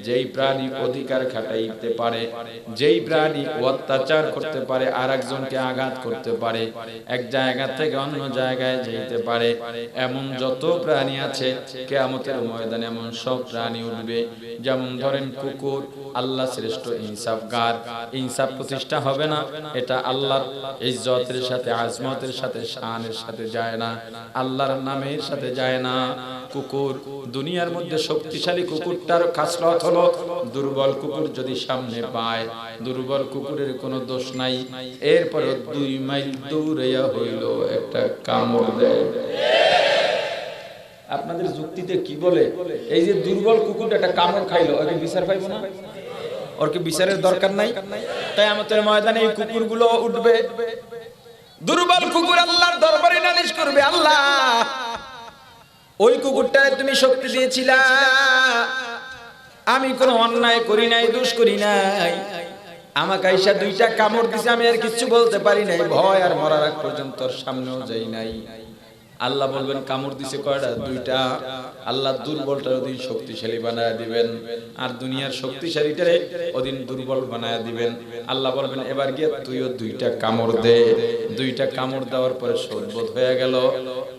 যেই প্রাণী অধিকার খাটাইতে পারে, যেই প্রাণী অত্যাচার করতে পারে, আর একজনকে আঘাত করতে পারে, এক জায়গা থেকে অন্য জায়গায় যেতে পারে, এমন যত প্রাণী আছে কিয়ামতের ময়দানে এমন সব প্রাণী উঠবে। যেমন ধরেন কুকুর, আল্লাহ শ্রেষ্ঠ ইনসাফগার। ইনসাফ প্রতিষ্ঠা হবে না, এটা আল্লাহর ইজ্জতের সাথে, আজমতের সাথে, শানের সাথে যায় না, আল্লাহর নামের সাথে যায় না। কুকুর, দুনিয়ার মধ্যে শক্তিশালী কুকুরটার খাসলত হলো দুর্বল কুকুর যদি সামনে পায়, দুর্বল কুকুরের কোনো দোষ নাই, এরপরে 2 মাইল দূরে হইল একটা কামড় দেয়। আপনাদের যুক্তিতে কি বলে? এই যে দুর্বল কুকুরটা একটা কামড় খাইলো, ওকে বিচার পাইব না? ওর কি বিচারের দরকার নাই? তাই আমাদের ময়দানে এই কুকুরগুলো উঠবে। দুর্বল কুকুর আল্লাহর দরবারে নালিশ করবে, আল্লাহ ওই কুকুরটারে তুমি শক্তি দিয়েছিলা, আমি কোনো অন্যায় করি নাই, দোষ করি নাই, আমাকে আইসা 2টা কামড় দিছে, আমি আর কিছু বলতে পারি নাই, ভয় আর মরার আগ পর্যন্ত সামনেও যাই নাই। আল্লাহ বলবেন কামড় দিছে কয়টা? 2টা। আল্লাহ দুর্বলটার ওদিন শক্তিশালী বানায় দিবেন, আর দুনিয়ার শক্তিশালীটারে ওদিন দুর্বল বানায় দিবেন। আল্লাহ বলবেন এবার গিয়ে তুইও 2টা কামড় দে। 2টা কামড় দেওয়ার পরে শোধবোধ হয়ে গেল,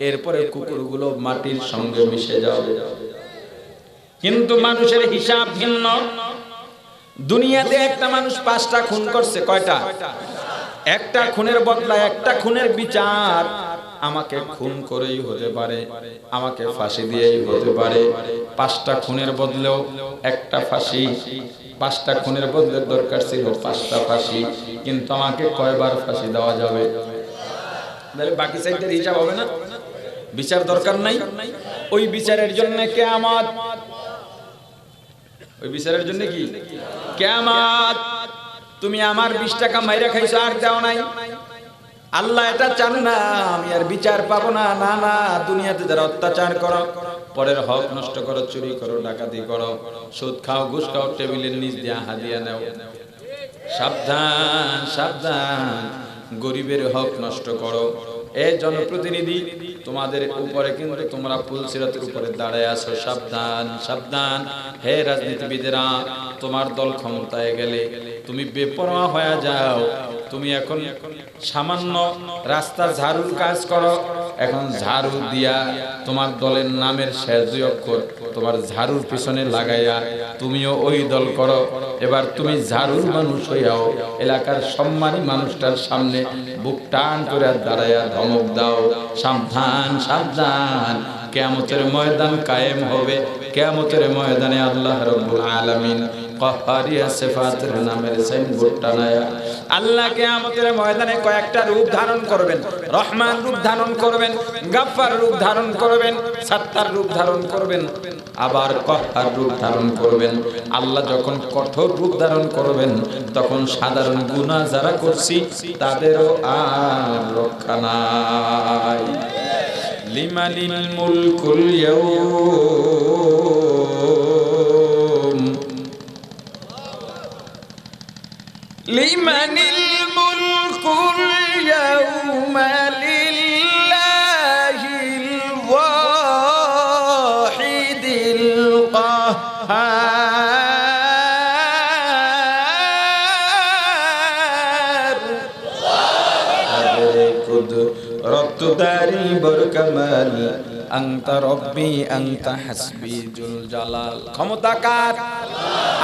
এরপরে কুকুরগুলো মাটির সঙ্গে মিশে যাবে। কিন্তু মানুষের হিসাব ভিন্ন। দুনিয়াতে একটা মানুষ 5টা খুন করছে, কয়টা? একটা খুনের বদলা, একটা খুনের বিচার আমাকে খুন করেই হতে পারে, আমাকে ফাঁসি দিয়েই হতে পারে। 5টা খুনের বদলেও একটা ফাঁসি, 5টা খুনের বদলে দরকার ছিল 5টা ফাঁসি, কিন্তু আমাকে কয়বার ফাঁসি দেওয়া যাবে? তাহলে বাকি সাইডের হিসাব হবে না? বিচার দরকার নাই। ওই বিচারের জন্য কিয়ামত, ওই বিচারের জন্য কি কিয়ামত। তুমি আমার 20 টাকা মাইরা খাইছো আর দাও নাই, আল্লাহ এটা চান না আমি আর বিচার পাবো না। না না, দুনিয়াতে যারা অত্যাচার করো, পরের হক নষ্ট করো, চুরি করো, ডাকাতি করো, সুদ খাও, ঘুষ খাও, টেবিলের নিচ দিয়ে হাদিয়া নাও, সাবধান সাবধান। গরিবের হক নষ্ট করো, এই জনপ্রতিনিধি, তোমাদের উপরে কিন্তু তোমরা পুলসিরাতের উপরে দাঁড়ায় আছো, সাবধান সাবধান। হে রাজনীতিবিদেরা, তোমার দল ক্ষমতায় গেলে তুমি বেপরোয়া হয়ে যাও। তুমি এখন সামান্য রাস্তা ঝাড়ুর কাজ করো, এখন ঝাড়ু দিয়া তোমার দলের নামের শেষ দুই অক্ষর তোমার ঝাড়ুর পিছনে লাগাইয়া তুমিও ওই দল করো। এবার তুমি ঝাড়ুর মানুষ হইয়াও এলাকার সম্মানী মানুষটার সামনে বুক টান করে দাঁড়াইয়া ধমক দাও, সাবধান সাবধান, কিয়ামতের ময়দান কায়েম হবে। কিয়ামতের ময়দানে আল্লাহ রাব্বুল আলামিন কাহ্হারিয়া সিফাতের নামের সাইনবোর্ড টানায়া আল্লাহ কিয়ামতের ময়দানে কয়েকটা রূপ ধারণ করবেন। রহমান রূপ ধারণ করবেন, গাফফার রূপ ধারণ করবেন, সাত্তার রূপ ধারণ করবেন, আবার কাহ্হার রূপ ধারণ করবেন। আল্লাহ যখন কঠোর রূপ ধারণ করবেন তখন সাধারণ গুনাহ যারা করছি তাদেরও আর রক্ষা নাই। লিমানিল মুলকুল ইয়াউম, লিমানিল মুলকুল ইয়াউমা লিল্লাহিল ওয়াহিদিল কাহ্হার। রত্তুদারি বরকামাল আনতা রব্বি আনতা হাসবি জুল জালাল। ক্ষমতা কার?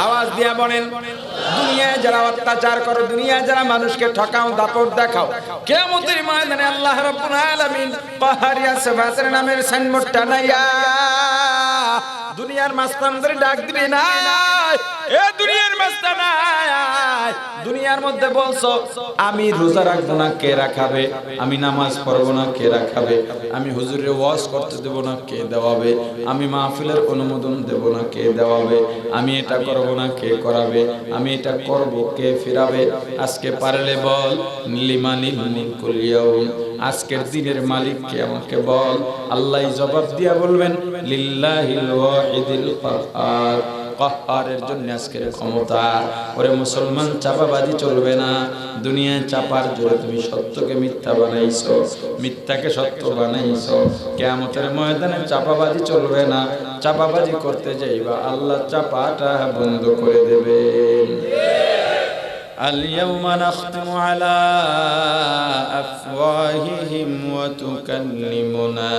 আওয়াজ দিয়া বলেন। দুনিয়ায় যারা অত্যাচার করো, দুনিয়ায় যারা মানুষকে ঠকাও, দাপট দেখাও, কিয়ামতের ময়দানে আল্লাহ রাব্বুল আলামিন কাহ্হারিয়া সিফাতের নামের সাইনবোর্ড টানাইয়া দুনিয়ার মাস্তানদের ডাক দিবে না, এ দুনিয়ার মাস্তানা, দুনিয়ার মধ্যে বলছো আমি রোজা রাখবো না, কে রাখাবে? আমি নামাজ পড়বো না, কে রাখাবে? আমি হুজুরের ওয়াজ করতে দেব না, কে দেওয়াবে? আমি মাহফিলের অনুমোদন দেব না, কে দেওয়াবে? আমি এটা করব না, কে করাবে? আমি এটা করব, কে ফিরাবে? আজকে পারলে বল লিমানিল মুলকুল ইয়াউম, আজকের দিনের মালিক কে আমাকে বল। আল্লাহ জবাব দিয়া বলবেন লিল্লাহিল ওয়াহিদিল কাহ্হার, কাহ্হারের জন্য আজকের ক্ষমতা। ওরে মুসলমান, চাপাবাজি চলবে না। দুনিয়ায় চাপার জোরে তুমি সত্যকে মিথ্যা বানাইছো, মিথ্যাকে সত্য বানাইছো। কিয়ামতের ময়দানে চাপাবাজি চলবে না। চাপাবাজি করতে যাইবা, আল্লাহ চাপাটা বন্ধ করে দেবেন। اليوم نختم على أفواههم وتكلمنا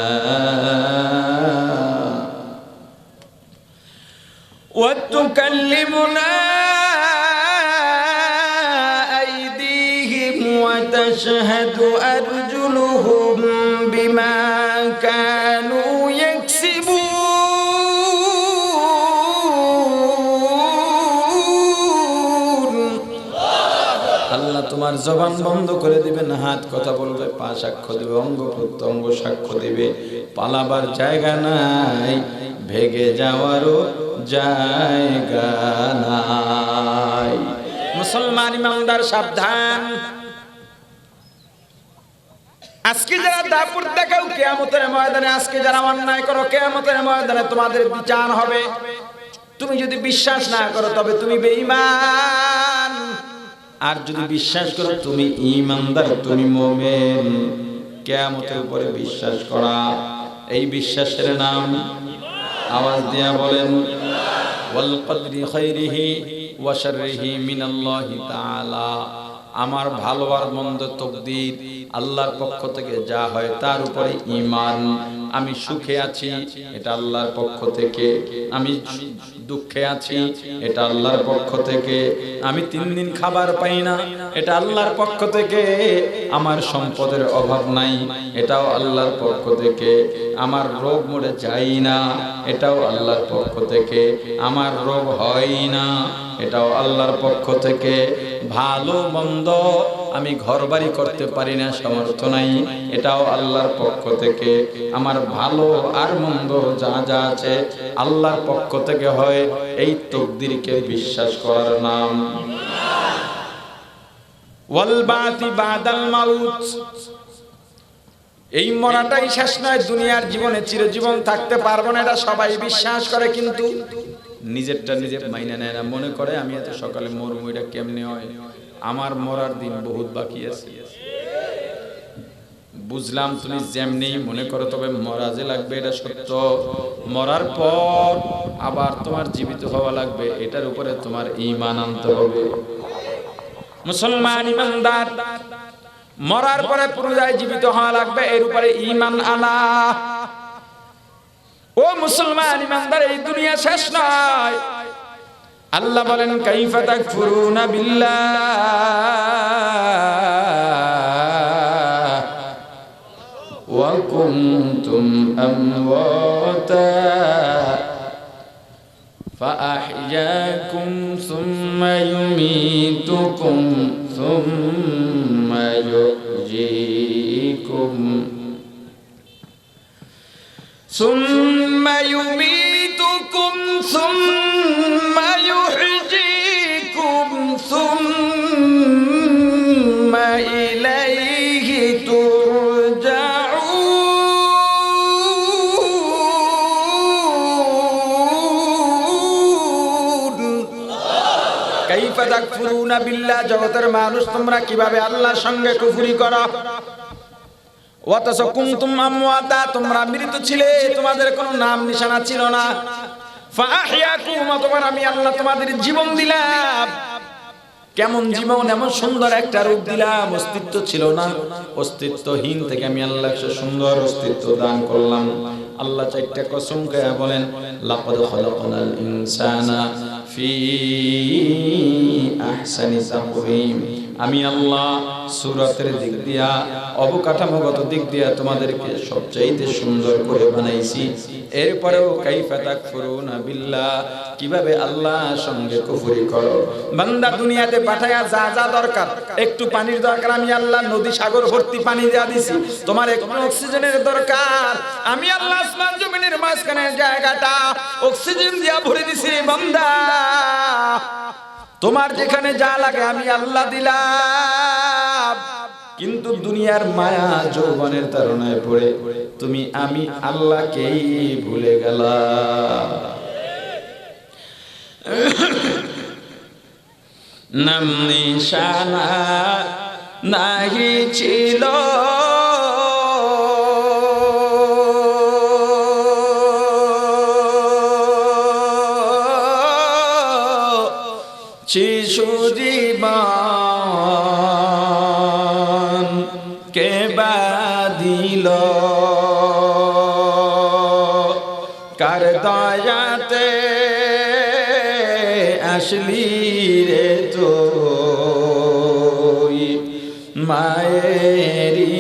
أيديهم وتشهد أرجلهم بما كانوا يكسبون। আল্লাহ তোমার জবান বন্ধ করে দিবেন, হাত কথা বলবে, পা সাক্ষ্য দিবে, অঙ্গ প্রত্যঙ্গ সাক্ষ্য দিবে। পালাবার জায়গা নাই, ভেগে যাওয়ারও জায়গা নাই। মুসলমান ইমানদার সাবধান। আজকে যারা দাপুর দেখাও কিয়ামতের ময়দানে, আজকে যারা অন্যায় করো কিয়ামতের ময়দানে তোমাদের বিচার হবে। তুমি যদি বিশ্বাস না করো তবে তুমি বেঈমান, আর যদি বিশ্বাস করো তুমি ঈমানদার, তুমি মুমিন। কিয়ামতের উপরে বিশ্বাস করা, এই বিশ্বাসের নাম, আওয়াজ দিয়া বলেন, ওয়াল কদরি খাইরিহি ওয়া শাররিহি মিনাল্লাহি তাআলা। আমার ভালো আর মন্দ তকদির আল্লাহর পক্ষ থেকে যা হয় তার উপরে ঈমান। আমি সুখে আছি, এটা আল্লাহর পক্ষ থেকে। আমি দুঃখে আছি, এটা আল্লাহর পক্ষ থেকে। আমি 3 দিন খাবার পাই না, এটা আল্লাহর পক্ষ থেকে। আমার সম্পদের অভাব নাই, এটাও আল্লাহর পক্ষ থেকে। আমার রোগ মরে যাই না, এটাও আল্লাহর পক্ষ থেকে। আমার রোগ হয় না, এটাও আল্লাহর পক্ষ থেকে। ভালো মন্দ আমি ঘরবাড়ি করতে পারি না, সামর্থ্য নাই, এটাও আল্লাহর পক্ষ থেকে। আমার ভালো আর মন্দ যা যা আছে আল্লাহর পক্ষ থেকে হয়। এই তাকদীরকে বিশ্বাস করার নাম। ওয়াল বাতি বাদাল মাউত, এই মরাটাই শেষ নয়। দুনিয়ার জীবনে চিরজীবন থাকতে পারবো না, এটা সবাই বিশ্বাস করে, কিন্তু নিজেরটা নিজে মাইনা নেয় না। মনে করে আমি এত সকালে মরবো, এটা কেমনে হয়? আমার মরার দিন বহুত বাকি আছে। বুঝলাম তুমি যেমনি মনে করো, তবে মরা যে লাগবে এটা সত্য। মরার পর আবার তোমার জীবিত হওয়া লাগবে, এটার উপরে তোমার ঈমান আনতে হবে। মুসলমান ইমানদার, মরার পরে পুনরায় জীবিত হওয়া লাগবে, এর উপরে ঈমান আনা। ও মুসলমান ইমানদার, এই দুনিয়া শেষ নয়। আল্লাহ বলেন কাইফা তাকফুরুনা বিল্লাহ ওয়া কুনতুম আমওয়াতা ফাআহইয়াকুম সুম্মা ইউমীতুকুম সুম্মা ইউহয়িকুম সুম্মা ইউমীতুকুম সুম্মা ইউহয়িকুম সুম্মা ইলাইহি তুরজাউন। কাইফা তাকফুরুনা বিল্লাহ, জগতের মানুষ তোমরা কিভাবে আল্লাহর সঙ্গে কুফরি করো। অথচ কুনতুম আমওয়াতা, তোমরা মৃত ছিলে, তোমাদের কোনো নাম নিশানা ছিল না। ফাআহইয়াকুম, তোমার আমি আল্লাহ তোমাদের জীবন দিলাম। কেমন জীবন? এমন সুন্দর একটা রূপ দিলাম, অস্তিত্ব ছিল না, অস্তিত্বহীন থেকে আমি আল্লাহ সুন্দর অস্তিত্ব দান করলাম। আল্লাহ চারটা কসম করে বলেন লাকাদ খালাকনাল ইনসানা ফি আহসানি তাকওয়িম। আমি আল্লাহ সূরাতের দিক দিয়া, অবকাঠামোগত দিক দিয়া তোমাদেরকে সবচাইতে সুন্দর করে বানাইছি। এরপরেও কাইফা তাকফুরুনা বিল্লাহ, কিভাবে আল্লাহর সঙ্গে কুফরি করো। বান্দা দুনিয়াতে পাঠায়া যা যা দরকার, একটু পানির দরকার, আমি আল্লাহ নদী সাগর ভর্তি পানি দেয়া দিছি। তোমার একটু অক্সিজেনের দরকার, আমি আল্লাহ আসমান জমিনের মাঝখানের জায়গাটা অক্সিজেন দিয়া ভরে দিছি। বান্দা তোমার যেখানে যা লাগে আমি আল্লাহ দিলাম। কিন্তু দুনিয়ার মায়া যৌবনের তাড়নায় পড়ে তুমি আমি আল্লাহকেই ভুলে গেলা। নাম নিশানা নাহি ছিল শিশু জীবন কে বাদিল, কার দয়াতে আসলি রে তুই মায়েরি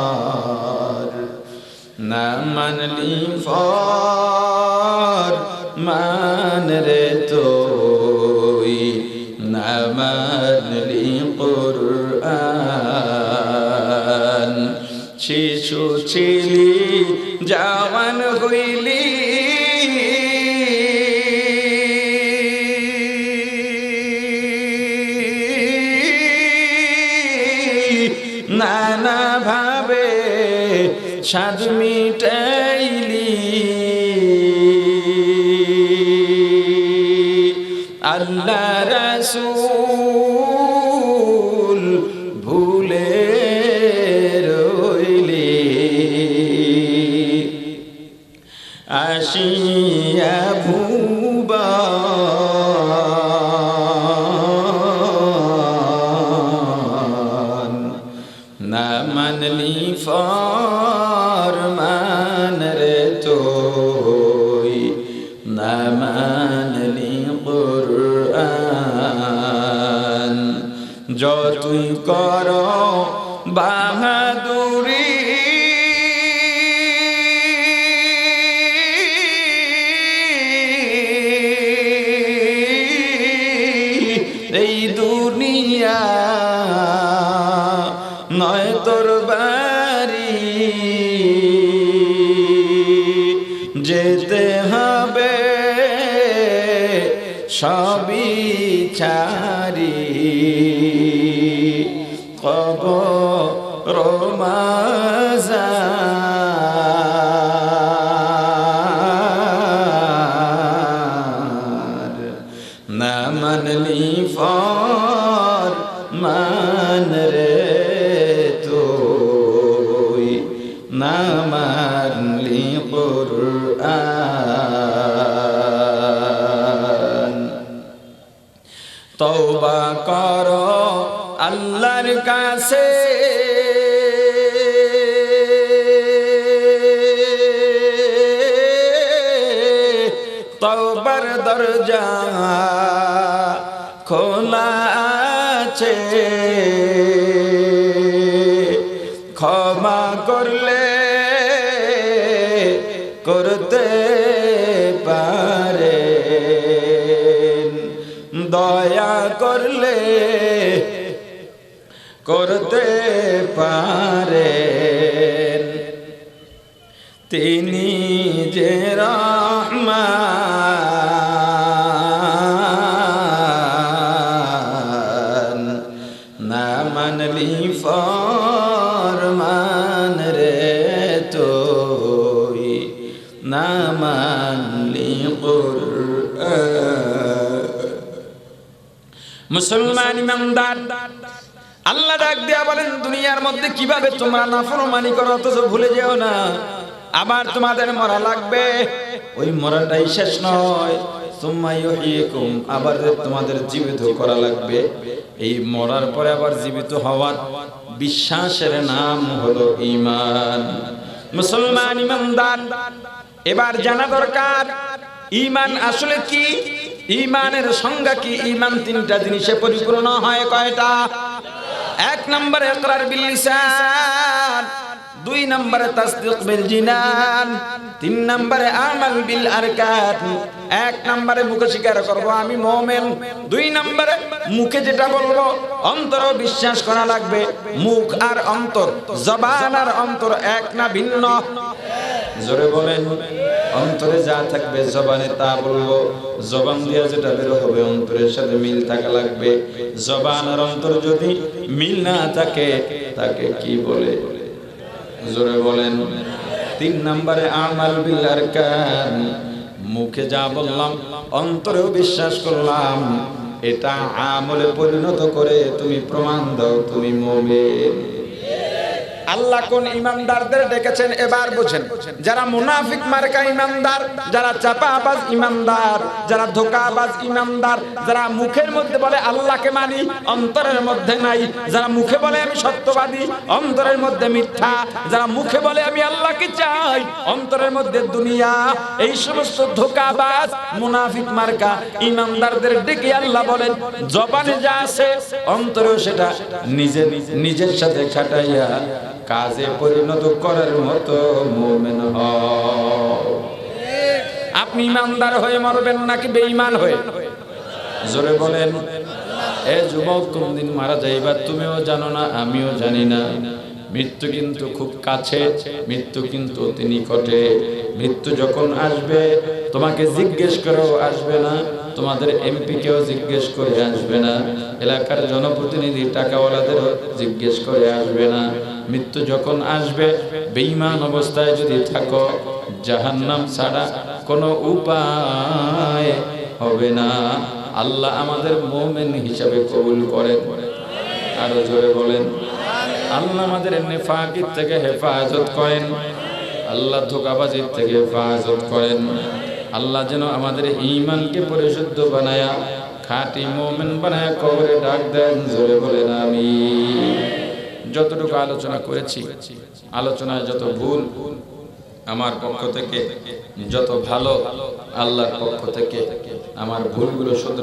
উদার। না মানলি ফর মান রে তুই, না মানলি কুরআন। শিশু ছিলি জওয়ান হইলি, নানা ভাবে সাধ মিটাইলি। আল্লাহ রাসূল ভুলে রইলি, আসিয়া ভুবন। না মানলি ফরমান রে তুই, না মানলি কুরআন। যতই কর বাহাদুরি, এই দুনিয়া নয় তোর বাড়ি, যেতে হবে সবই ছাড়ি। কবর মাজার, না ফরমান রে তুই না মানলি কুরআন। তওবা করো আল্লাহর কাছে, তওবার দরজা খোলা আছে, ক্ষমা করলে করতে পারেন, দয়া করলে করতে পারেন। তিনি যে রহমান, না মানলি ফরমান রে তুই না মানলি কুরআন। মুসলমান ইমানদার, আল্লাহ ডাক দিয়া বলেন দুনিয়ার মধ্যে কিভাবে তোমরা নাফরমানি করো অথচ ভুলে যেও না আবার তোমাদের মরা লাগবে। ওই মরাটাই শেষ নয়, সুম্মা ইউহয়িকুম, আবার তোমাদের জীবিত করা লাগবে। এই মরার পরে আবার জীবিত হওয়ার বিশ্বাসের নাম হলো ঈমান। মুসলমান ইমানদার, এবার জানা দরকার ঈমান আসলে কি, ঈমানের সংজ্ঞা কি। ঈমান তিনটা জিনিসে পরিপূর্ণ হয়, কয়টা? এক নম্বরে ইকরার বিল লিসান, দুই নম্বরে তাসদীক বিল জিনান, তিন নম্বরে আমাল বিল আরকান। এক নম্বরে মুখে স্বীকার করব আমি মুমিন, দুই নম্বরে মুখে যেটা বলবো অন্তরে বিশ্বাস করা লাগবে। মুখ আর অন্তর, জবান আর অন্তর এক না ভিন্ন? জোরে বলেন। অন্তরে যা থাকবে জবানে তা বলবো, জবান দিয়ে যেটা বের হবে অন্তরের সাথে মিল থাকা লাগবে। জবান আর অন্তর যদি মিল না থাকে তাকে কি বলে? জোরে বলেন। তিন নম্বরে আমাল বিল আরকান, মুখে যা বললাম অন্তরেও বিশ্বাস করলাম, এটা আমলে পরিণত করে তুমি প্রমাণ দাও তুমি মুমিন। আল্লাহ কোন ইমানদারদের ডেকেছেন এবার বুঝেন। যারা মুনাফিক মার্কা ইমানদার, যারা চাপাবাজ ইমানদার, যারা ধোঁকাবাজ ইমানদার, যারা মুখের মধ্যে বলে আল্লাহকে মানি অন্তরের মধ্যে নাই, যারা মুখে বলে আমি সত্যবাদী অন্তরের মধ্যে মিথ্যা, যারা মুখে বলে আমি আল্লাহকে চাই অন্তরের মধ্যে দুনিয়া, এই সমস্ত ধোঁকাবাজ মুনাফিক মার্কা ইমানদারদের ডেকে আল্লাহ বলেন জবানে যা আছে অন্তরেও সেটা নিজের সাথে খাটাইয়া কাজে পরিণত করার মতো মুমিন হও। আপনি ইমানদার হয়ে মরবেন নাকি বেঈমান হয়ে? জোরে বলেন। এ যুবক, কোনদিন মারা যাইবা তুমিও জানো না, আমিও জানি না। মৃত্যু কিন্তু খুব কাছে, মৃত্যু কিন্তু অতি নিকটে। মৃত্যু যখন আসবে তোমাকে জিজ্ঞেস করেও আসবে না, তোমাদের এমপি কেও জিজ্ঞেস করে আসবে না, এলাকার জনপ্রতিনিধি টাকাওয়ালাদেরও জিজ্ঞেস করে আসবে না। মৃত্যু যখন আসবে বেঈমান অবস্থায় যদি থাকো জাহান্নাম ছাড়া কোনো উপায় হবে না। আল্লাহ আমাদের মুমিন হিসাবে কবুল করেন। আরো জোরে বলেন। আল্লাহ আমাদের নিফাকির থেকে হেফাজত করেন, আল্লাহ ধোঁকাবাজির থেকে হেফাজত করেন। আল্লাহ যেন আমাদের ঈমানকে পরিশুদ্ধ বানায়া খাঁটি মুমিন বানায়া কবরে ডাক দেন। জোরে বলেন আমিন। যতটুকু আলোচনা করেছি, আলোচনায় যত ভুল আমার পক্ষ থেকে, যত ভালো আল্লাহর পক্ষ থেকে, আমার ভুলগুলো শুধরে